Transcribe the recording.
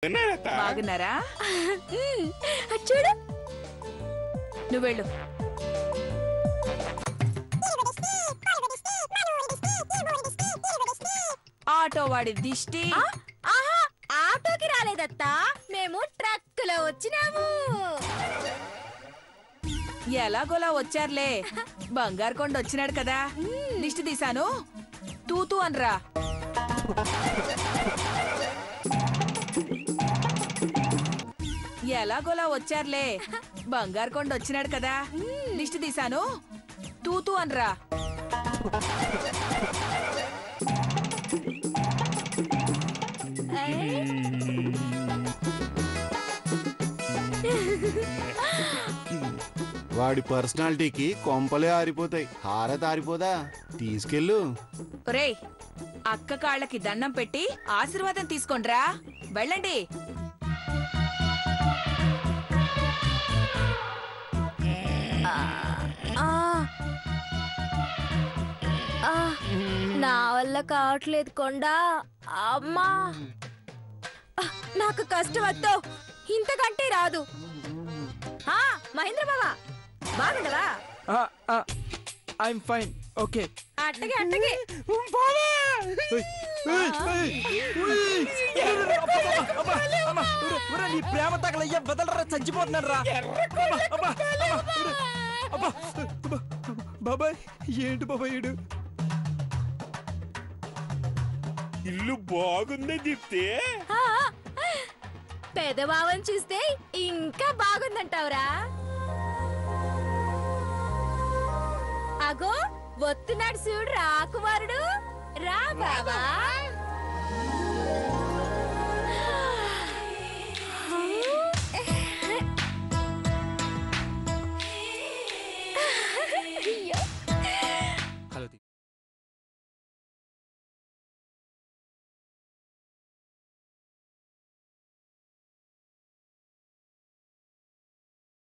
బాగున్నారా? చూడు నువ్వు వెళ్ళు. ఆటో వాడి దిష్టి. ఆటోకి రాలేదత్తా, మేము ట్రక్కులో వచ్చినాము. ఎలాగోలా వచ్చారులే. బంగారు కొండ వచ్చినాడు కదా, దిష్టి తీసాను తూతూ అనరా. ఎలాగోలా వచ్చారులే. బంగారు కొండ వచ్చినాడు కదా, దిష్టి తీసాను తూతూ అనరా. వాడి పర్సనాలిటీకి కొంపలే ఆరిపోతాయి. హారత ఆరిపోదా? తీసుకెళ్ళు. ఒరేయ్, అక్క కాళ్ళకి దండం పెట్టి ఆశీర్వాదం తీసుకోండ్రా. వెళ్ళండి. నా వల్ల కావట్లేదు కొండా. అమ్మా, నాకు కష్టం వద్దు, ఇంతకంటే రాదు. మహేంద్ర బావా, బాగుండవా? I am fine. ఓకే. అట్టగే అట్టగే. నీ ప్రేమ తగలయ్యా, బదలరా, చచ్చిపోతున్నాను రా. బాబాయ్, ఏంటి బాబాయ్ ఈడు? ఇల్లు బాగుందని చెప్తే పెదబావని చూస్తే ఇంకా బాగుందంటావురా. అగో వస్తున్నాడు చూడు రాకుమారుడు. రా బావా.